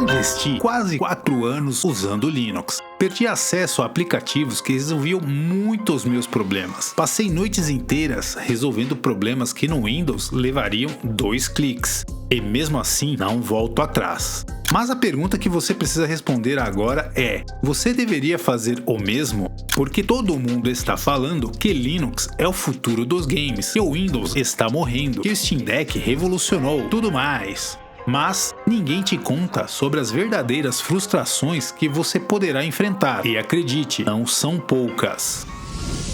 Investi quase 4 anos usando Linux. Perdi acesso a aplicativos que resolviam muitos meus problemas. Passei noites inteiras resolvendo problemas que no Windows levariam 2 cliques. E mesmo assim, não volto atrás. Mas a pergunta que você precisa responder agora é: você deveria fazer o mesmo? Porque todo mundo está falando que Linux é o futuro dos games, que o Windows está morrendo, que o Steam Deck revolucionou, tudo mais. Mas ninguém te conta sobre as verdadeiras frustrações que você poderá enfrentar. E acredite, não são poucas.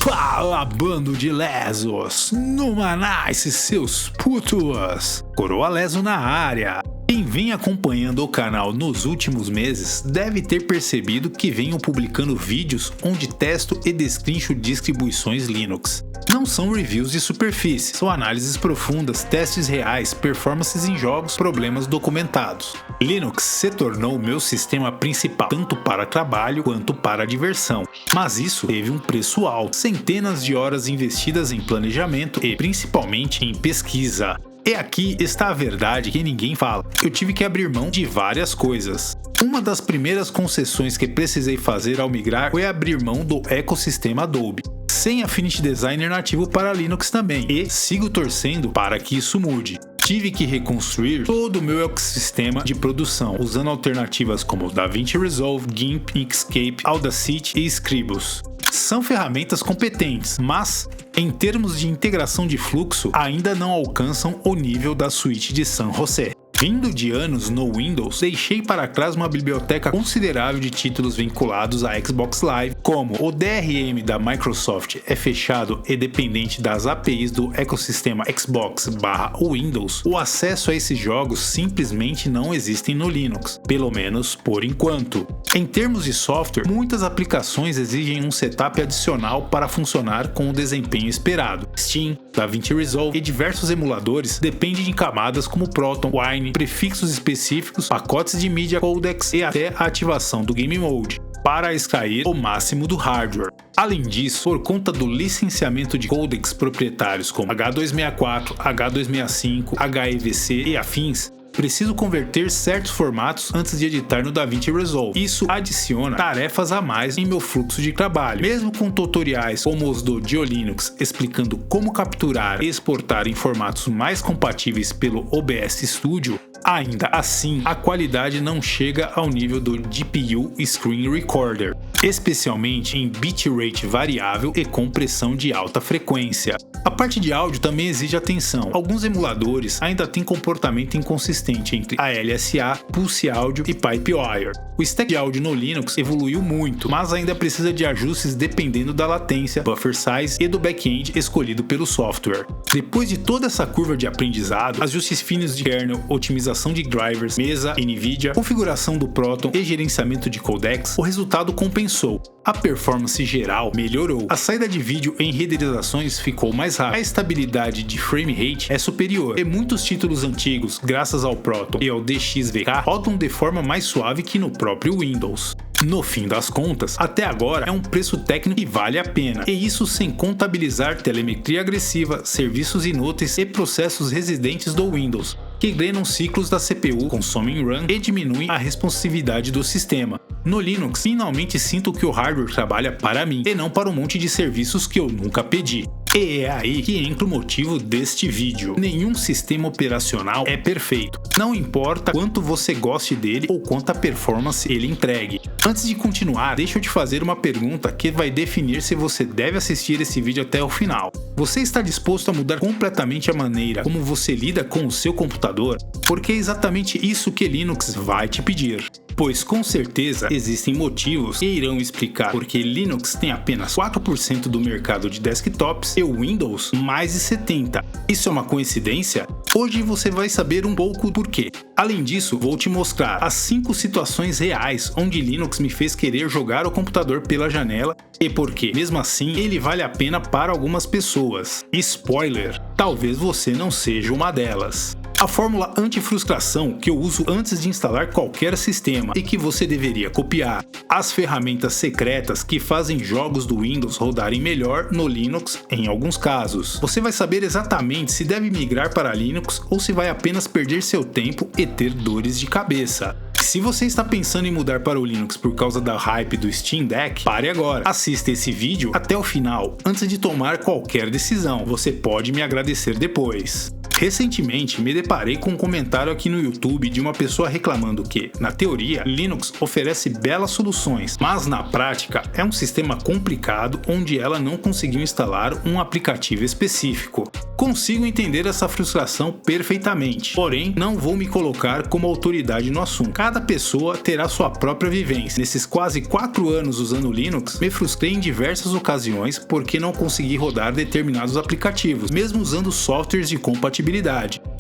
Fala, bando de lesos! Numa nice, seus putos! Coroa Leso na área! Quem vem acompanhando o canal nos últimos meses deve ter percebido que venho publicando vídeos onde testo e destrincho distribuições Linux. Não são reviews de superfície, são análises profundas, testes reais, performances em jogos, problemas documentados. Linux se tornou o meu sistema principal, tanto para trabalho quanto para diversão. Mas isso teve um preço alto, centenas de horas investidas em planejamento e principalmente em pesquisa. E aqui está a verdade que ninguém fala. Eu tive que abrir mão de várias coisas. Uma das primeiras concessões que precisei fazer ao migrar foi abrir mão do ecossistema Adobe, sem Affinity Designer nativo para Linux também, e sigo torcendo para que isso mude. Tive que reconstruir todo o meu ecossistema de produção, usando alternativas como DaVinci Resolve, GIMP, Inkscape, Audacity e Scribus. São ferramentas competentes, mas em termos de integração de fluxo, ainda não alcançam o nível da suíte de San José. Vindo de anos no Windows, deixei para trás uma biblioteca considerável de títulos vinculados à Xbox Live, como o DRM da Microsoft é fechado e dependente das APIs do ecossistema Xbox/Windows, o acesso a esses jogos simplesmente não existem no Linux, pelo menos por enquanto. Em termos de software, muitas aplicações exigem um setup adicional para funcionar com o desempenho esperado. Steam, DaVinci Resolve e diversos emuladores dependem de camadas como Proton, Wine, prefixos específicos, pacotes de mídia codecs e até a ativação do Game Mode, para extrair o máximo do hardware. Além disso, por conta do licenciamento de codecs proprietários como H264, H265, HEVC e afins, preciso converter certos formatos antes de editar no DaVinci Resolve. Isso adiciona tarefas a mais em meu fluxo de trabalho. Mesmo com tutoriais como os do GeoLinux explicando como capturar e exportar em formatos mais compatíveis pelo OBS Studio, ainda assim a qualidade não chega ao nível do GPU Screen Recorder, especialmente em bitrate variável e compressão de alta frequência. A parte de áudio também exige atenção. Alguns emuladores ainda têm comportamento inconsistente entre ALSA, Pulse Audio e Pipewire. O stack de áudio no Linux evoluiu muito, mas ainda precisa de ajustes dependendo da latência, buffer size e do back-end escolhido pelo software. Depois de toda essa curva de aprendizado, ajustes finos de kernel, otimização de drivers, mesa, NVIDIA, configuração do Proton e gerenciamento de codecs, o resultado compensou. A performance geral melhorou. A saída de vídeo em renderizações ficou mais rápida. A estabilidade de frame rate é superior. E muitos títulos antigos, graças ao Proton e ao DXVK, rodam de forma mais suave que no próprio Windows. No fim das contas, até agora é um preço técnico que vale a pena, e isso sem contabilizar telemetria agressiva, serviços inúteis e processos residentes do Windows, que drenam ciclos da CPU, consomem RAM e diminuem a responsividade do sistema. No Linux, finalmente sinto que o hardware trabalha para mim e não para um monte de serviços que eu nunca pedi. E é aí que entra o motivo deste vídeo. Nenhum sistema operacional é perfeito. Não importa quanto você goste dele ou quanta performance ele entregue. Antes de continuar, deixa eu te fazer uma pergunta que vai definir se você deve assistir esse vídeo até o final. Você está disposto a mudar completamente a maneira como você lida com o seu computador? Porque é exatamente isso que Linux vai te pedir. Pois com certeza existem motivos que irão explicar porque Linux tem apenas 4% do mercado de desktops e o Windows mais de 70%. Isso é uma coincidência? Hoje você vai saber um pouco por quê. Além disso, vou te mostrar as 5 situações reais onde Linux me fez querer jogar o computador pela janela e por que, mesmo assim, ele vale a pena para algumas pessoas. Spoiler, talvez você não seja uma delas. A fórmula anti-frustração que eu uso antes de instalar qualquer sistema e que você deveria copiar. As ferramentas secretas que fazem jogos do Windows rodarem melhor no Linux em alguns casos. Você vai saber exatamente se deve migrar para Linux ou se vai apenas perder seu tempo e ter dores de cabeça. Se você está pensando em mudar para o Linux por causa da hype do Steam Deck, pare agora. Assista esse vídeo até o final, antes de tomar qualquer decisão. Você pode me agradecer depois. Recentemente me deparei com um comentário aqui no YouTube de uma pessoa reclamando que, na teoria, Linux oferece belas soluções, mas na prática é um sistema complicado onde ela não conseguiu instalar um aplicativo específico. Consigo entender essa frustração perfeitamente, porém não vou me colocar como autoridade no assunto. Cada pessoa terá sua própria vivência. Nesses quase 4 anos usando Linux, me frustrei em diversas ocasiões porque não consegui rodar determinados aplicativos, mesmo usando softwares de compatibilidade.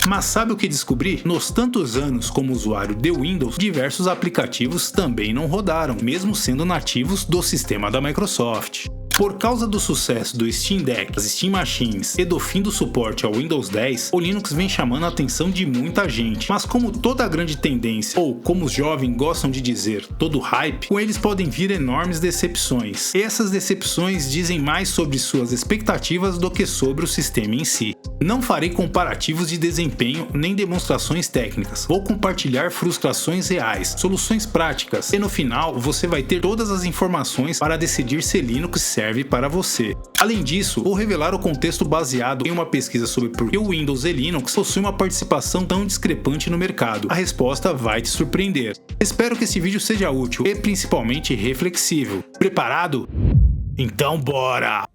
Mas sabe o que descobri? Nos tantos anos como usuário de Windows, diversos aplicativos também não rodaram, mesmo sendo nativos do sistema da Microsoft. Por causa do sucesso do Steam Deck, das Steam Machines e do fim do suporte ao Windows 10, o Linux vem chamando a atenção de muita gente. Mas como toda grande tendência, ou como os jovens gostam de dizer, todo hype, com eles podem vir enormes decepções. E essas decepções dizem mais sobre suas expectativas do que sobre o sistema em si. Não farei comparativos de desempenho nem demonstrações técnicas. Vou compartilhar frustrações reais, soluções práticas e no final você vai ter todas as informações para decidir se Linux serve para você. Além disso, vou revelar o contexto baseado em uma pesquisa sobre por que o Windows e Linux possuem uma participação tão discrepante no mercado. A resposta vai te surpreender. Espero que esse vídeo seja útil e principalmente reflexivo. Preparado? Então bora!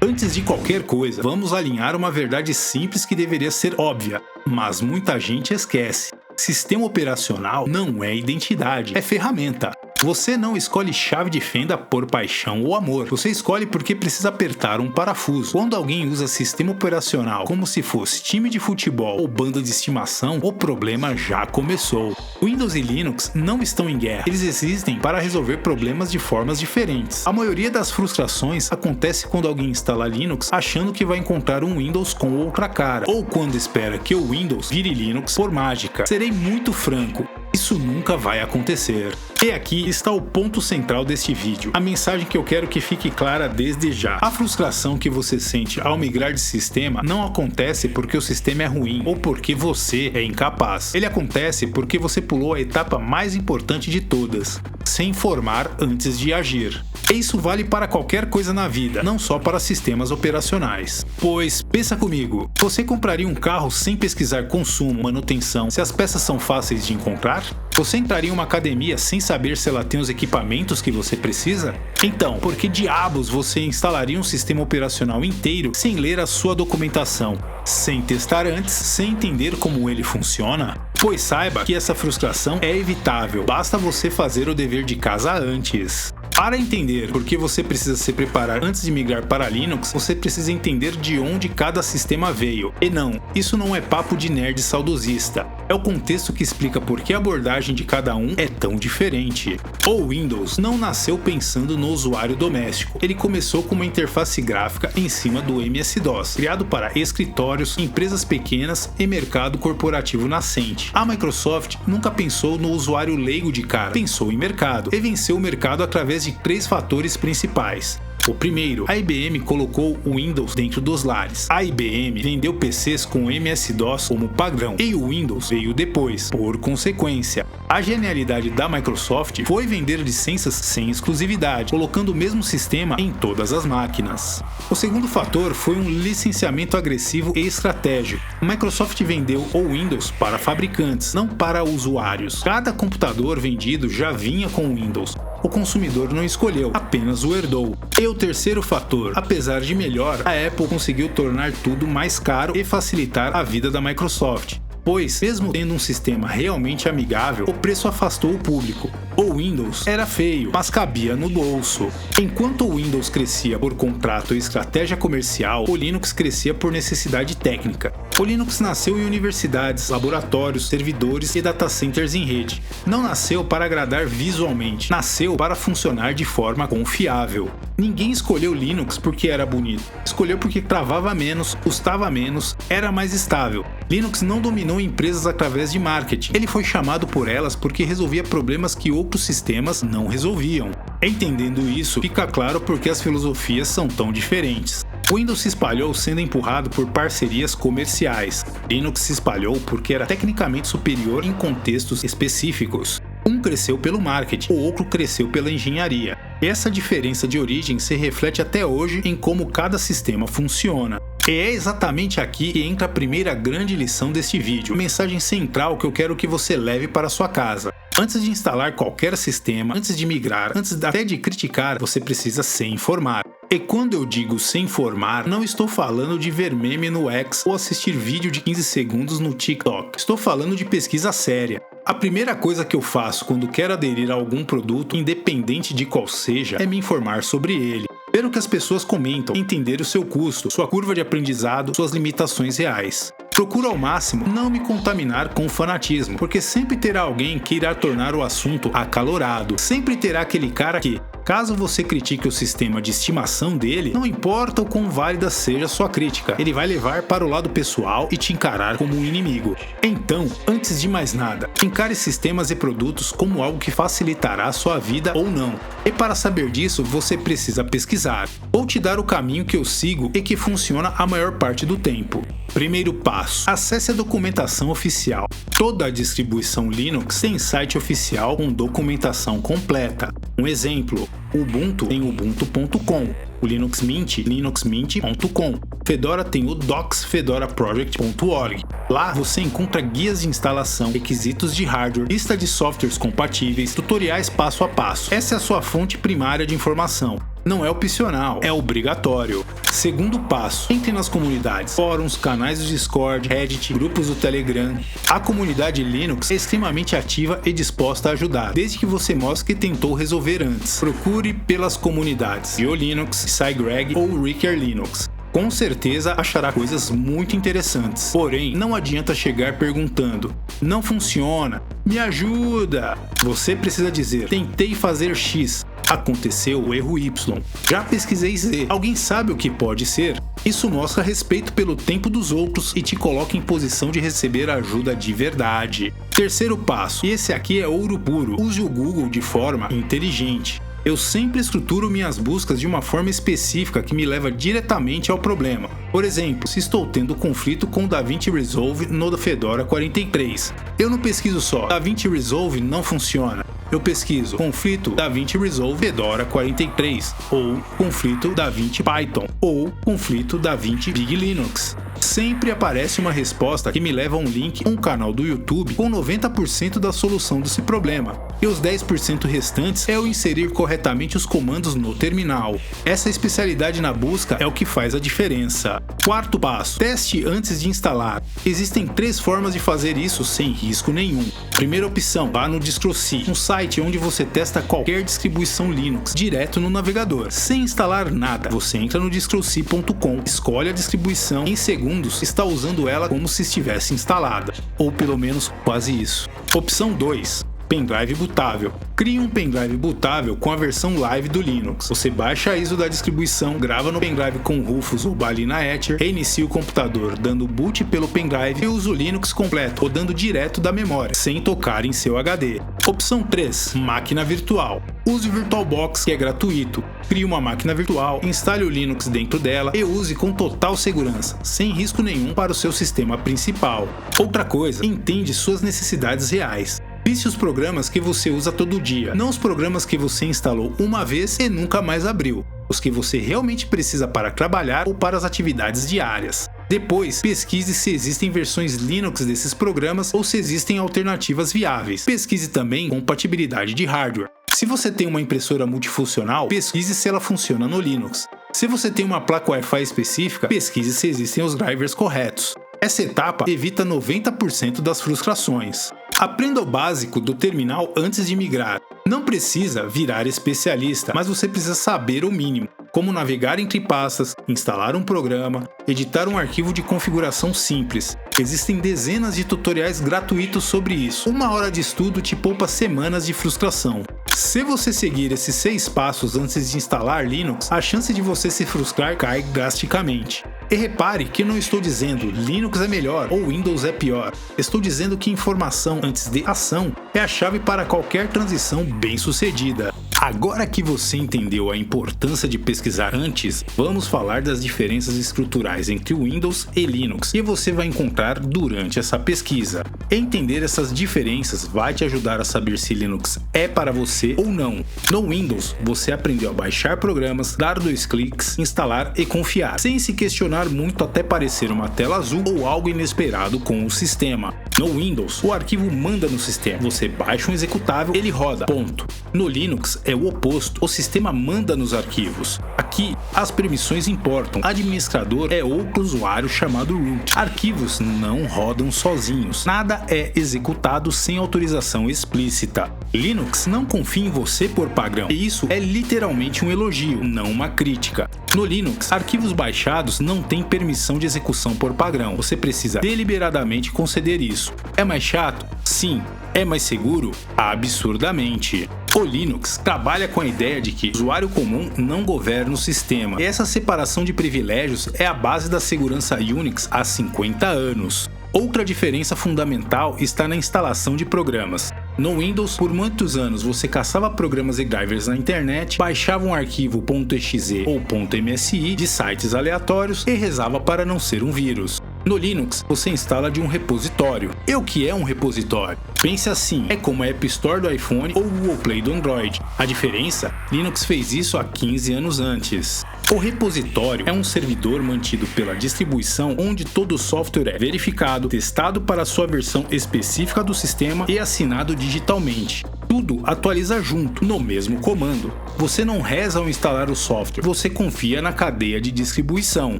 Antes de qualquer coisa, vamos alinhar uma verdade simples que deveria ser óbvia, mas muita gente esquece. Sistema operacional não é identidade, é ferramenta. Você não escolhe chave de fenda por paixão ou amor, você escolhe porque precisa apertar um parafuso. Quando alguém usa sistema operacional como se fosse time de futebol ou banda de estimação, o problema já começou. Windows e Linux não estão em guerra, eles existem para resolver problemas de formas diferentes. A maioria das frustrações acontece quando alguém instala Linux achando que vai encontrar um Windows com outra cara, ou quando espera que o Windows vire Linux por mágica. Serei muito franco, isso nunca vai acontecer. E aqui está o ponto central deste vídeo, a mensagem que eu quero que fique clara desde já. A frustração que você sente ao migrar de sistema não acontece porque o sistema é ruim ou porque você é incapaz. Ele acontece porque você pulou a etapa mais importante de todas, se informar antes de agir. E isso vale para qualquer coisa na vida, não só para sistemas operacionais. Pois, pensa comigo, você compraria um carro sem pesquisar consumo, manutenção, se as peças são fáceis de encontrar? Você entraria em uma academia sem saber se ela tem os equipamentos que você precisa? Então, por que diabos você instalaria um sistema operacional inteiro sem ler a sua documentação, sem testar antes, sem entender como ele funciona? Pois saiba que essa frustração é evitável, basta você fazer o dever de casa antes. Para entender por que você precisa se preparar antes de migrar para Linux, você precisa entender de onde cada sistema veio. E não, isso não é papo de nerd saudosista, é o contexto que explica por que a abordagem de cada um é tão diferente. O Windows não nasceu pensando no usuário doméstico, ele começou com uma interface gráfica em cima do MS-DOS, criado para escritórios, empresas pequenas e mercado corporativo nascente. A Microsoft nunca pensou no usuário leigo de cara, pensou em mercado, e venceu o mercado através de 3 fatores principais. O primeiro, a IBM colocou o Windows dentro dos lares. A IBM vendeu PCs com MS-DOS como padrão e o Windows veio depois. Por consequência, a genialidade da Microsoft foi vender licenças sem exclusividade, colocando o mesmo sistema em todas as máquinas. O segundo fator foi um licenciamento agressivo e estratégico. A Microsoft vendeu o Windows para fabricantes, não para usuários. Cada computador vendido já vinha com o Windows. O consumidor não escolheu, apenas o herdou. E o terceiro fator, apesar de melhor, a Apple conseguiu tornar tudo mais caro e facilitar a vida da Microsoft. Pois, mesmo tendo um sistema realmente amigável, o preço afastou o público. O Windows era feio, mas cabia no bolso. Enquanto o Windows crescia por contrato e estratégia comercial, o Linux crescia por necessidade técnica. O Linux nasceu em universidades, laboratórios, servidores e data centers em rede. Não nasceu para agradar visualmente, nasceu para funcionar de forma confiável. Ninguém escolheu Linux porque era bonito, escolheu porque travava menos, custava menos, era mais estável. Linux não dominou empresas através de marketing, ele foi chamado por elas porque resolvia problemas que outros sistemas não resolviam. Entendendo isso, fica claro porque as filosofias são tão diferentes. O Windows se espalhou sendo empurrado por parcerias comerciais. Linux se espalhou porque era tecnicamente superior em contextos específicos. Um cresceu pelo marketing, o outro cresceu pela engenharia. Essa diferença de origem se reflete até hoje em como cada sistema funciona. E é exatamente aqui que entra a primeira grande lição deste vídeo, a mensagem central que eu quero que você leve para sua casa. Antes de instalar qualquer sistema, antes de migrar, antes até de criticar, você precisa se informar. E quando eu digo se informar, não estou falando de ver meme no X ou assistir vídeo de 15 segundos no TikTok. Estou falando de pesquisa séria. A primeira coisa que eu faço quando quero aderir a algum produto, independente de qual seja, é me informar sobre ele. Ver o que as pessoas comentam, entender o seu custo, sua curva de aprendizado, suas limitações reais. Procuro ao máximo não me contaminar com o fanatismo, porque sempre terá alguém que irá tornar o assunto acalorado. Sempre terá aquele cara que, caso você critique o sistema de estimação dele, não importa o quão válida seja sua crítica, ele vai levar para o lado pessoal e te encarar como um inimigo. Então, antes de mais nada, encare sistemas e produtos como algo que facilitará a sua vida ou não. E para saber disso, você precisa pesquisar. Vou te dar o caminho que eu sigo e que funciona a maior parte do tempo. Primeiro passo: acesse a documentação oficial. Toda a distribuição Linux tem site oficial com documentação completa. Um exemplo: o Ubuntu tem ubuntu.com, o Linux Mint, linuxmint.com, Fedora tem o docs fedoraproject.org. Lá você encontra guias de instalação, requisitos de hardware, lista de softwares compatíveis, tutoriais passo a passo. Essa é a sua fonte primária de informação. Não é opcional, é obrigatório. Segundo passo: entre nas comunidades, fóruns, canais do Discord, Reddit, grupos do Telegram. A comunidade Linux é extremamente ativa e disposta a ajudar, desde que você mostre que tentou resolver antes. Procure pelas comunidades BioLinux, SciGreg ou Ricker Linux. Com certeza achará coisas muito interessantes. Porém, não adianta chegar perguntando: não funciona, me ajuda. Você precisa dizer: tentei fazer X, aconteceu o erro Y. Já pesquisei Z, alguém sabe o que pode ser? Isso mostra respeito pelo tempo dos outros e te coloca em posição de receber ajuda de verdade. Terceiro passo, e esse aqui é ouro puro: use o Google de forma inteligente. Eu sempre estruturo minhas buscas de uma forma específica que me leva diretamente ao problema. Por exemplo, se estou tendo conflito com o DaVinci Resolve no Fedora 43, eu não pesquiso só DaVinci Resolve não funciona. Eu pesquiso conflito DaVinci Resolve Fedora 43, ou conflito DaVinci Python, ou conflito DaVinci Big Linux. Sempre aparece uma resposta que me leva a um link ou um canal do YouTube com 90% da solução desse problema. E os 10% restantes é eu inserir corretamente os comandos no terminal. Essa especialidade na busca é o que faz a diferença. Quarto passo: teste antes de instalar. Existem 3 formas de fazer isso sem risco nenhum. Primeira opção: vá no DistroC, um site onde você testa qualquer distribuição Linux direto no navegador, sem instalar nada. Você entra no distroc.com, escolhe a distribuição, em segundos está usando ela como se estivesse instalada, ou pelo menos quase isso. Opção 2: pendrive bootável. Crie um pendrive bootável com a versão live do Linux. Você baixa a ISO da distribuição, grava no pendrive com Rufus ou Balena Etcher, reinicia o computador dando boot pelo pendrive e usa o Linux completo, rodando direto da memória, sem tocar em seu HD. Opção 3: máquina virtual. Use o VirtualBox, que é gratuito. Crie uma máquina virtual, instale o Linux dentro dela e use com total segurança, sem risco nenhum para o seu sistema principal. Outra coisa: entende suas necessidades reais. Visse os programas que você usa todo dia, não os programas que você instalou uma vez e nunca mais abriu. Os que você realmente precisa para trabalhar ou para as atividades diárias. Depois, pesquise se existem versões Linux desses programas ou se existem alternativas viáveis. Pesquise também compatibilidade de hardware. Se você tem uma impressora multifuncional, pesquise se ela funciona no Linux. Se você tem uma placa Wi-Fi específica, pesquise se existem os drivers corretos. Essa etapa evita 90% das frustrações. Aprenda o básico do terminal antes de migrar. Não precisa virar especialista, mas você precisa saber o mínimo: como navegar entre pastas, instalar um programa, editar um arquivo de configuração simples. Existem dezenas de tutoriais gratuitos sobre isso. 1 hora de estudo te poupa semanas de frustração. Se você seguir esses 6 passos antes de instalar Linux, a chance de você se frustrar cai drasticamente. E repare que eu não estou dizendo Linux é melhor ou Windows é pior. Estou dizendo que informação antes de ação é a chave para qualquer transição bem-sucedida. A Agora que você entendeu a importância de pesquisar antes, vamos falar das diferenças estruturais entre Windows e Linux que você vai encontrar durante essa pesquisa. Entender essas diferenças vai te ajudar a saber se Linux é para você ou não. No Windows, você aprendeu a baixar programas, dar 2 cliques, instalar e confiar, sem se questionar muito até parecer uma tela azul ou algo inesperado com o sistema. No Windows, o arquivo manda no sistema, você baixa um executável, ele roda, ponto. No Linux é o oposto, o sistema manda nos arquivos. Aqui, as permissões importam, administrador é outro usuário chamado root. Arquivos não rodam sozinhos, nada é executado sem autorização explícita. Linux não confia em você por padrão, e isso é literalmente um elogio, não uma crítica. No Linux, arquivos baixados não têm permissão de execução por padrão, você precisa deliberadamente conceder isso. É mais chato? Sim. É mais seguro? Absurdamente. O Linux trabalha com a ideia de que o usuário comum não governa o sistema. Essa separação de privilégios é a base da segurança Unix há 50 anos. Outra diferença fundamental está na instalação de programas. No Windows, por muitos anos você caçava programas e drivers na internet, baixava um arquivo .exe ou .msi de sites aleatórios e rezava para não ser um vírus. No Linux, você instala de um repositório. E o que é um repositório? Pense assim, é como a App Store do iPhone ou o Google Play do Android. A diferença? Linux fez isso há 15 anos antes. O repositório é um servidor mantido pela distribuição onde todo o software é verificado, testado para sua versão específica do sistema e assinado digitalmente. Tudo atualiza junto, no mesmo comando. Você não reza ao instalar o software, você confia na cadeia de distribuição.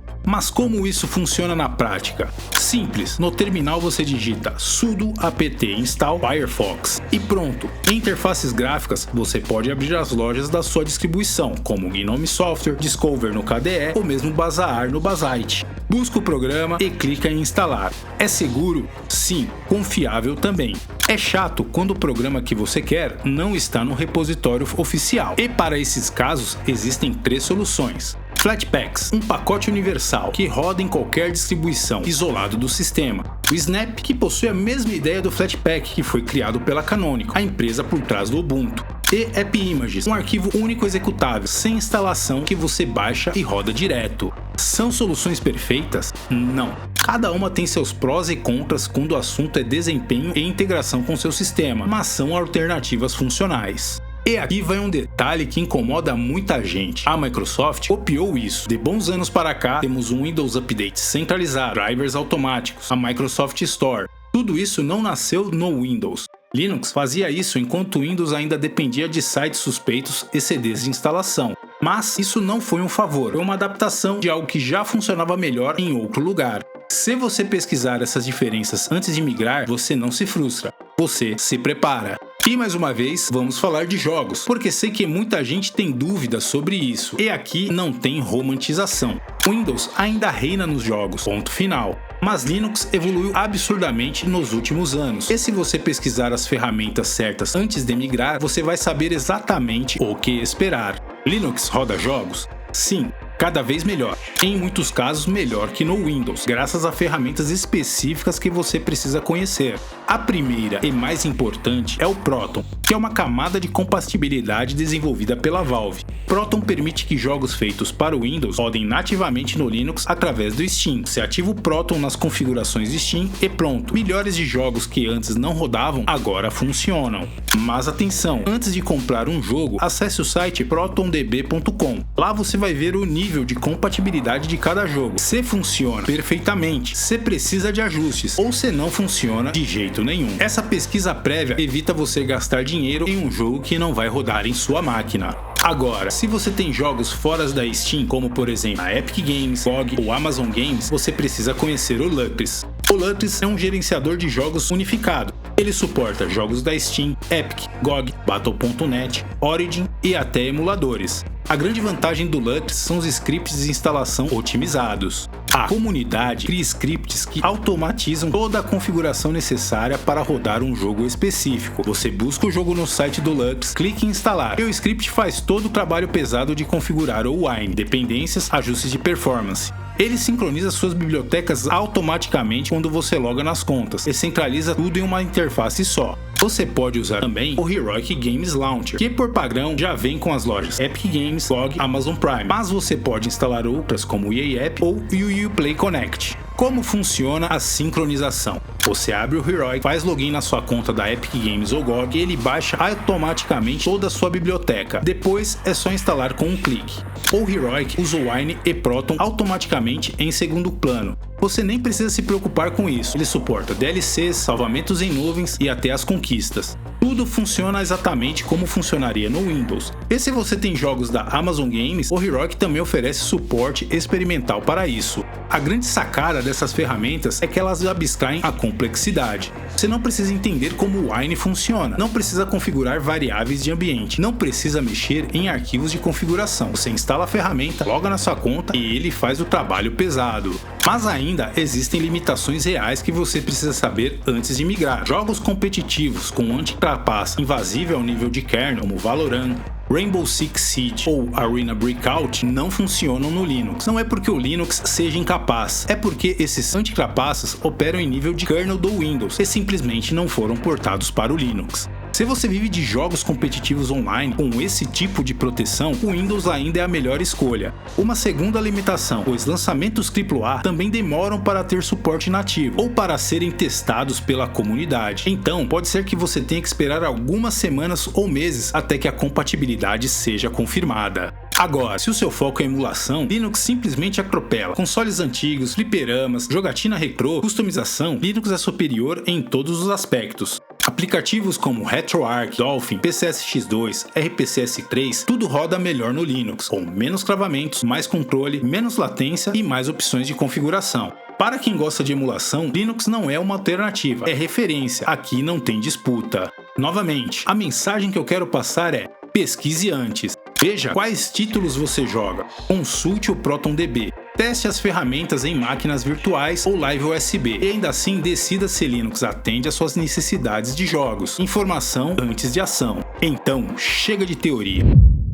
Mas como isso funciona na prática? Simples, no terminal você digita sudo apt install Firefox e pronto. Em interfaces gráficas, você pode abrir as lojas da sua distribuição, como Gnome Software, Discover no KDE ou mesmo Bazaar no Bazite. Busca o programa e clica em instalar. É seguro? Sim. Confiável também. É chato quando o programa que você quer não está no repositório oficial. E para esses casos, existem 3 soluções. Flatpaks, um pacote universal que roda em qualquer distribuição, isolado do sistema. O Snap, que possui a mesma ideia do Flatpak que foi criado pela Canonical, a empresa por trás do Ubuntu. E AppImages, um arquivo único executável, sem instalação que você baixa e roda direto. São soluções perfeitas? Não. Cada uma tem seus prós e contras quando o assunto é desempenho e integração com seu sistema, mas são alternativas funcionais. E aqui vai um detalhe que incomoda muita gente. A Microsoft copiou isso. De bons anos para cá, temos um Windows Update centralizado, drivers automáticos, a Microsoft Store. Tudo isso não nasceu no Windows. Linux fazia isso enquanto o Windows ainda dependia de sites suspeitos e CDs de instalação. Mas isso não foi um favor, foi uma adaptação de algo que já funcionava melhor em outro lugar. Se você pesquisar essas diferenças antes de migrar, você não se frustra, você se prepara. E mais uma vez, vamos falar de jogos, porque sei que muita gente tem dúvidas sobre isso, e aqui não tem romantização. Windows ainda reina nos jogos, ponto final. Mas Linux evoluiu absurdamente nos últimos anos, e se você pesquisar as ferramentas certas antes de migrar, você vai saber exatamente o que esperar. Linux roda jogos? Sim. Cada vez melhor, em muitos casos melhor que no Windows, graças a ferramentas específicas que você precisa conhecer. A primeira e mais importante é o Proton, que é uma camada de compatibilidade desenvolvida pela Valve. Proton permite que jogos feitos para o Windows rodem nativamente no Linux através do Steam. Você ativa o Proton nas configurações de Steam e pronto, milhares de jogos que antes não rodavam agora funcionam. Mas atenção, antes de comprar um jogo, acesse o site protondb.com. Lá você vai ver o nível de compatibilidade de cada jogo, se funciona perfeitamente, se precisa de ajustes ou se não funciona de jeito nenhum. Essa pesquisa prévia evita você gastar dinheiro em um jogo que não vai rodar em sua máquina. Agora, se você tem jogos fora da Steam, como por exemplo a Epic Games, GOG ou Amazon Games, você precisa conhecer o Lutris. O Lutris é um gerenciador de jogos unificado. Ele suporta jogos da Steam, Epic, GOG, Battle.net, Origin e até emuladores. A grande vantagem do Lutris são os scripts de instalação otimizados. A comunidade cria scripts que automatizam toda a configuração necessária para rodar um jogo específico. Você busca o jogo no site do Lux, clique em instalar, e o script faz todo o trabalho pesado de configurar o Wine, dependências, ajustes de performance. Ele sincroniza suas bibliotecas automaticamente quando você loga nas contas e centraliza tudo em uma interface só. Você pode usar também o Heroic Games Launcher, que por padrão já vem com as lojas Epic Games, GOG, Amazon Prime, mas você pode instalar outras como o EA App ou o Uplay Connect. Como funciona a sincronização? Você abre o Heroic, faz login na sua conta da Epic Games ou GOG e ele baixa automaticamente toda a sua biblioteca. Depois é só instalar com um clique. O Heroic usa o Wine e Proton automaticamente em segundo plano. Você nem precisa se preocupar com isso, ele suporta DLCs, salvamentos em nuvens e até as conquistas. Tudo funciona exatamente como funcionaria no Windows. E se você tem jogos da Amazon Games, o Heroic também oferece suporte experimental para isso. A grande sacada dessas ferramentas é que elas abstraem a complexidade. Você não precisa entender como o Wine funciona, não precisa configurar variáveis de ambiente, não precisa mexer em arquivos de configuração. Você instala a ferramenta, loga na sua conta e ele faz o trabalho pesado. Mas ainda existem limitações reais que você precisa saber antes de migrar. Jogos competitivos com anti-trapaça invasível ao nível de kernel, como Valorant, Rainbow Six Siege ou Arena Breakout não funcionam no Linux. Não é porque o Linux seja incapaz, é porque esses anti-trapaças operam em nível de kernel do Windows e simplesmente não foram portados para o Linux. Se você vive de jogos competitivos online com esse tipo de proteção, o Windows ainda é a melhor escolha. Uma segunda limitação, os lançamentos AAA também demoram para ter suporte nativo ou para serem testados pela comunidade. Então, pode ser que você tenha que esperar algumas semanas ou meses até que a compatibilidade seja confirmada. Agora, se o seu foco é emulação, Linux simplesmente atropela. Consoles antigos, fliperamas, jogatina retrô, customização, Linux é superior em todos os aspectos. Aplicativos como RetroArch, Dolphin, PCSX2, RPCS3, tudo roda melhor no Linux, com menos travamentos, mais controle, menos latência e mais opções de configuração. Para quem gosta de emulação, Linux não é uma alternativa, é referência, aqui não tem disputa. Novamente, a mensagem que eu quero passar é: pesquise antes. Veja quais títulos você joga, consulte o ProtonDB, teste as ferramentas em máquinas virtuais ou Live USB e ainda assim decida se Linux atende às suas necessidades de jogos. Informação antes de ação. Então, chega de teoria.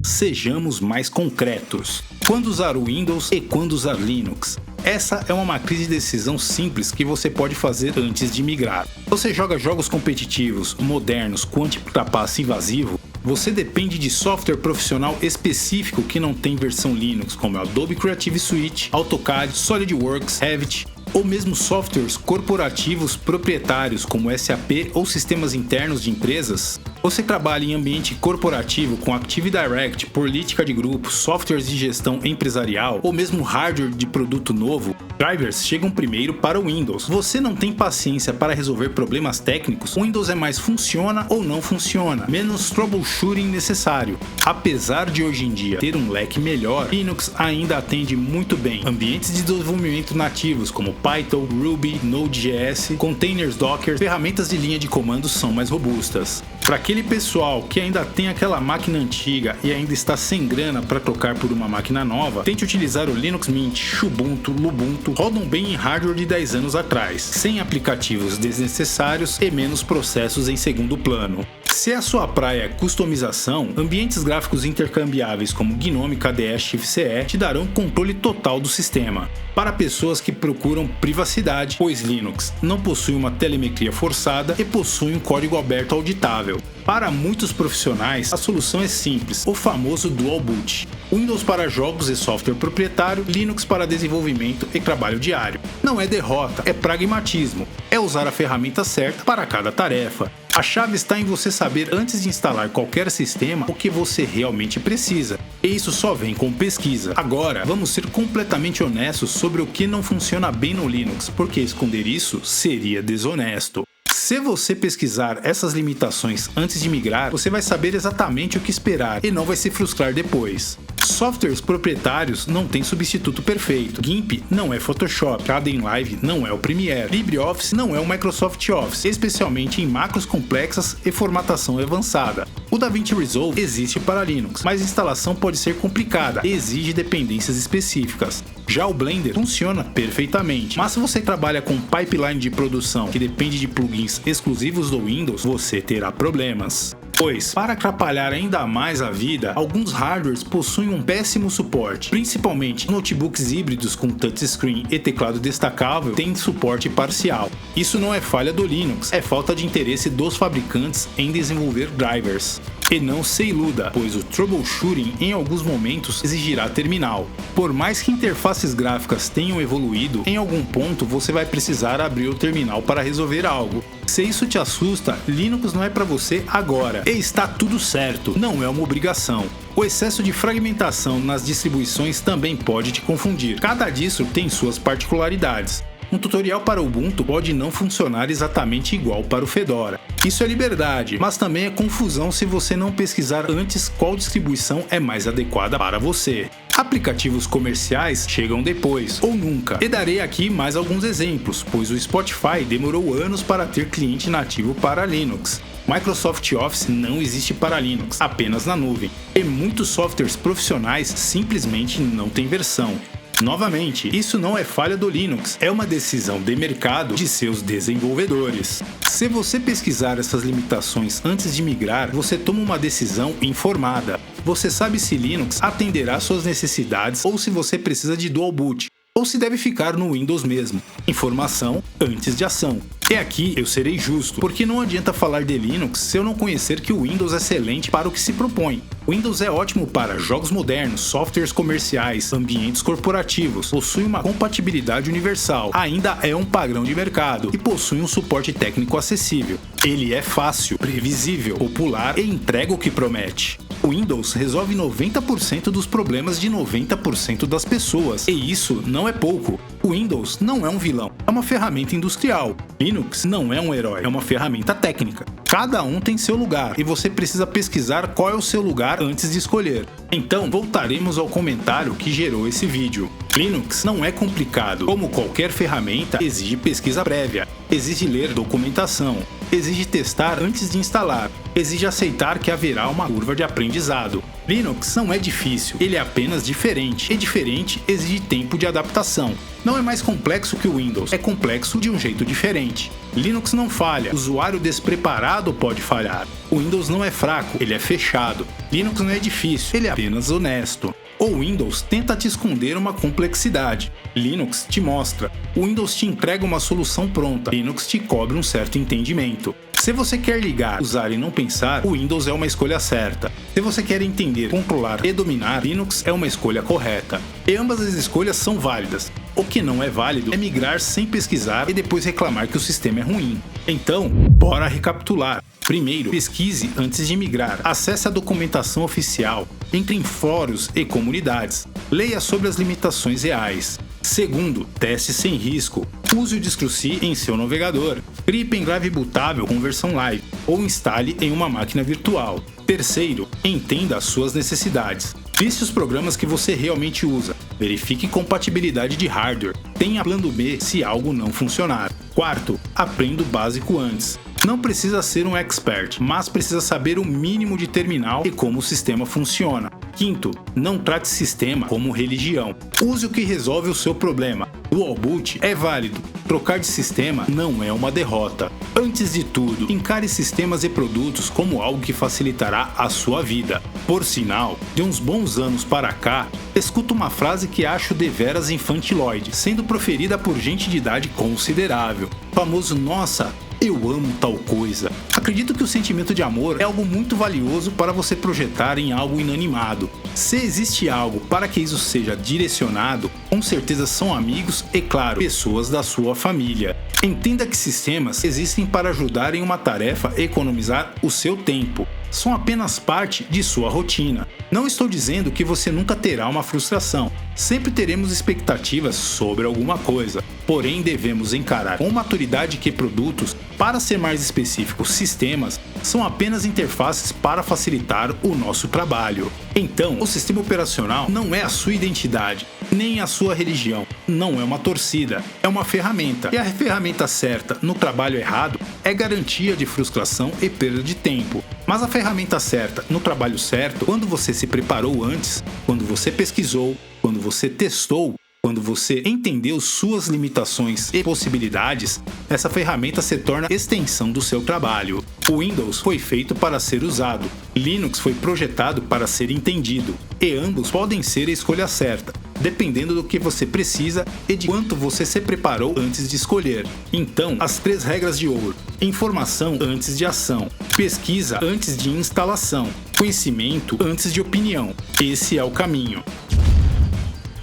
Sejamos mais concretos. Quando usar o Windows e quando usar Linux? Essa é uma matriz de decisão simples que você pode fazer antes de migrar. Você joga jogos competitivos, modernos, com anti-trapaça invasivo? Você depende de software profissional específico que não tem versão Linux, como Adobe Creative Suite, AutoCAD, SolidWorks, Revit, ou mesmo softwares corporativos proprietários como SAP ou sistemas internos de empresas? Você trabalha em ambiente corporativo com Active Directory, política de grupo, softwares de gestão empresarial ou mesmo hardware de produto novo? Drivers chegam primeiro para o Windows. Você não tem paciência para resolver problemas técnicos? O Windows é mais funciona ou não funciona, menos troubleshooting necessário. Apesar de hoje em dia ter um leque melhor, Linux ainda atende muito bem ambientes de desenvolvimento nativos como Python, Ruby, Node.js, containers Docker, ferramentas de linha de comando são mais robustas. Para aquele pessoal que ainda tem aquela máquina antiga e ainda está sem grana para trocar por uma máquina nova, tente utilizar o Linux Mint, Ubuntu, Lubuntu, rodam bem em hardware de 10 anos atrás, sem aplicativos desnecessários e menos processos em segundo plano. Se a sua praia é customização, ambientes gráficos intercambiáveis como GNOME, KDE, XFCE te darão controle total do sistema. Para pessoas que procuram privacidade, pois Linux não possui uma telemetria forçada e possui um código aberto auditável. Para muitos profissionais, a solução é simples, o famoso Dual Boot. Windows para jogos e software proprietário, Linux para desenvolvimento e trabalho diário. Não é derrota, é pragmatismo. É usar a ferramenta certa para cada tarefa. A chave está em você saber antes de instalar qualquer sistema o que você realmente precisa. E isso só vem com pesquisa. Agora, vamos ser completamente honestos sobre o que não funciona bem no Linux, porque esconder isso seria desonesto. Se você pesquisar essas limitações antes de migrar, você vai saber exatamente o que esperar e não vai se frustrar depois. Softwares proprietários não têm substituto perfeito. GIMP não é Photoshop, Kdenlive não é o Premiere, LibreOffice não é o Microsoft Office, especialmente em macros complexas e formatação avançada. O DaVinci Resolve existe para Linux, mas a instalação pode ser complicada e exige dependências específicas. Já o Blender funciona perfeitamente, mas se você trabalha com pipeline de produção que depende de plugins exclusivos do Windows, você terá problemas. Pois, para atrapalhar ainda mais a vida, alguns hardwares possuem um péssimo suporte, principalmente notebooks híbridos com touchscreen e teclado destacável têm suporte parcial. Isso não é falha do Linux, é falta de interesse dos fabricantes em desenvolver drivers. E não se iluda, pois o troubleshooting em alguns momentos exigirá terminal. Por mais que interfaces gráficas tenham evoluído, em algum ponto você vai precisar abrir o terminal para resolver algo. Se isso te assusta, Linux não é para você agora. E está tudo certo, não é uma obrigação. O excesso de fragmentação nas distribuições também pode te confundir. Cada distro tem suas particularidades. Um tutorial para Ubuntu pode não funcionar exatamente igual para o Fedora. Isso é liberdade, mas também é confusão se você não pesquisar antes qual distribuição é mais adequada para você. Aplicativos comerciais chegam depois, ou nunca. E darei aqui mais alguns exemplos, pois o Spotify demorou anos para ter cliente nativo para Linux. Microsoft Office não existe para Linux, apenas na nuvem. E muitos softwares profissionais simplesmente não têm versão. Novamente, isso não é falha do Linux, é uma decisão de mercado de seus desenvolvedores. Se você pesquisar essas limitações antes de migrar, você toma uma decisão informada. Você sabe se Linux atenderá suas necessidades ou se você precisa de dual boot, ou se deve ficar no Windows mesmo. Informação antes de ação. E aqui eu serei justo, porque não adianta falar de Linux se eu não conhecer que o Windows é excelente para o que se propõe. O Windows é ótimo para jogos modernos, softwares comerciais, ambientes corporativos, possui uma compatibilidade universal, ainda é um padrão de mercado e possui um suporte técnico acessível. Ele é fácil, previsível, popular e entrega o que promete. O Windows resolve 90% dos problemas de 90% das pessoas, e isso não é pouco. O Windows não é um vilão, é uma ferramenta industrial. Linux não é um herói, é uma ferramenta técnica. Cada um tem seu lugar, e você precisa pesquisar qual é o seu lugar antes de escolher. Então, voltaremos ao comentário que gerou esse vídeo. Linux não é complicado, como qualquer ferramenta, exige pesquisa prévia, exige ler documentação, exige testar antes de instalar, exige aceitar que haverá uma curva de aprendizado. Linux não é difícil, ele é apenas diferente, e diferente exige tempo de adaptação. Não é mais complexo que o Windows, é complexo de um jeito diferente. Linux não falha, o usuário despreparado pode falhar. O Windows não é fraco, ele é fechado. Linux não é difícil, ele é apenas honesto. O Windows tenta te esconder uma complexidade. Linux te mostra. O Windows te entrega uma solução pronta. Linux te cobra um certo entendimento. Se você quer ligar, usar e não pensar, o Windows é uma escolha certa. Se você quer entender, controlar e dominar, Linux é uma escolha correta. E ambas as escolhas são válidas. O que não é válido é migrar sem pesquisar e depois reclamar que o sistema é ruim. Então, bora recapitular. Primeiro, pesquise antes de migrar. Acesse a documentação oficial. Entre em fóruns e comunidades. Leia sobre as limitações reais. Segundo, teste sem risco. Use o DistroC em seu navegador. Crie pendrive bootável com versão live ou instale em uma máquina virtual. Terceiro, entenda as suas necessidades. Liste os programas que você realmente usa. Verifique compatibilidade de hardware. Tenha plano B se algo não funcionar. Quarto, aprenda o básico antes. Não precisa ser um expert, mas precisa saber o mínimo de terminal e como o sistema funciona. Quinto, não trate sistema como religião. Use o que resolve o seu problema. Dual boot é válido. Trocar de sistema não é uma derrota. Antes de tudo, encare sistemas e produtos como algo que facilitará a sua vida. Por sinal, de uns bons anos para cá, escuto uma frase que acho deveras infantiloide, sendo proferida por gente de idade considerável. O famoso "nossa, eu amo tal coisa". Acredito que o sentimento de amor é algo muito valioso para você projetar em algo inanimado. Se existe algo para que isso seja direcionado, com certeza são amigos e, claro, pessoas da sua família. Entenda que sistemas existem para ajudar em uma tarefa e economizar o seu tempo. São apenas parte de sua rotina. Não estou dizendo que você nunca terá uma frustração. Sempre teremos expectativas sobre alguma coisa. Porém, devemos encarar com maturidade que produtos, para ser mais específico, sistemas, são apenas interfaces para facilitar o nosso trabalho. Então, o sistema operacional não é a sua identidade, nem a sua religião. Não é uma torcida, é uma ferramenta. E a ferramenta certa no trabalho errado é garantia de frustração e perda de tempo. Mas a ferramenta certa no trabalho certo, quando você se preparou antes, quando você pesquisou, quando você testou, Quando você entendeu suas limitações e possibilidades, essa ferramenta se torna extensão do seu trabalho. O Windows foi feito para ser usado, Linux foi projetado para ser entendido, e ambos podem ser a escolha certa, dependendo do que você precisa e de quanto você se preparou antes de escolher. Então, as 3 regras de ouro: informação antes de ação, pesquisa antes de instalação, conhecimento antes de opinião. Esse é o caminho.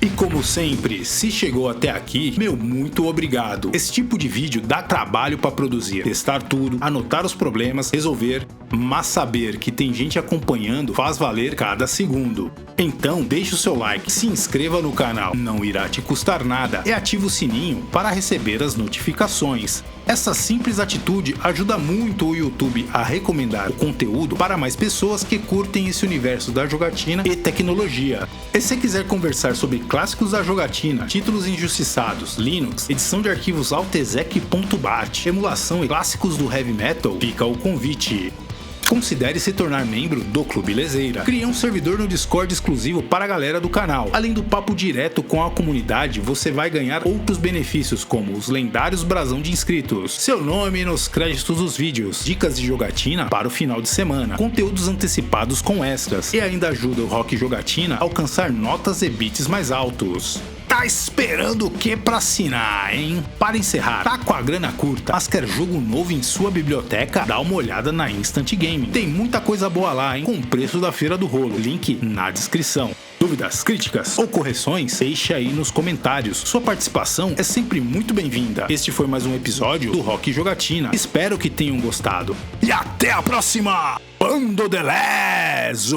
E como sempre, se chegou até aqui, meu muito obrigado. Esse tipo de vídeo dá trabalho para produzir, testar tudo, anotar os problemas, resolver, mas saber que tem gente acompanhando faz valer cada segundo. Então deixe o seu like, se inscreva no canal, não irá te custar nada, e ative o sininho para receber as notificações. Essa simples atitude ajuda muito o YouTube a recomendar o conteúdo para mais pessoas que curtem esse universo da jogatina e tecnologia. E se quiser conversar sobre clássicos da jogatina, títulos injustiçados, Linux, edição de arquivos altexec.bat, emulação e clássicos do heavy metal, fica o convite. Considere se tornar membro do Clube Lezeira. Criei um servidor no Discord exclusivo para a galera do canal. Além do papo direto com a comunidade, você vai ganhar outros benefícios, como os lendários brasão de inscritos, seu nome nos créditos dos vídeos, dicas de jogatina para o final de semana, conteúdos antecipados com extras, e ainda ajuda o Rock Jogatina a alcançar notas e bits mais altos. Tá esperando o que pra assinar, hein? Para encerrar, tá com a grana curta, mas quer jogo novo em sua biblioteca? Dá uma olhada na Instant Gaming. Tem muita coisa boa lá, hein? Com o preço da Feira do Rolo. Link na descrição. Dúvidas, críticas ou correções? Deixe aí nos comentários. Sua participação é sempre muito bem-vinda. Este foi mais um episódio do Rock Jogatina. Espero que tenham gostado. E até a próxima! Bando de Lesos!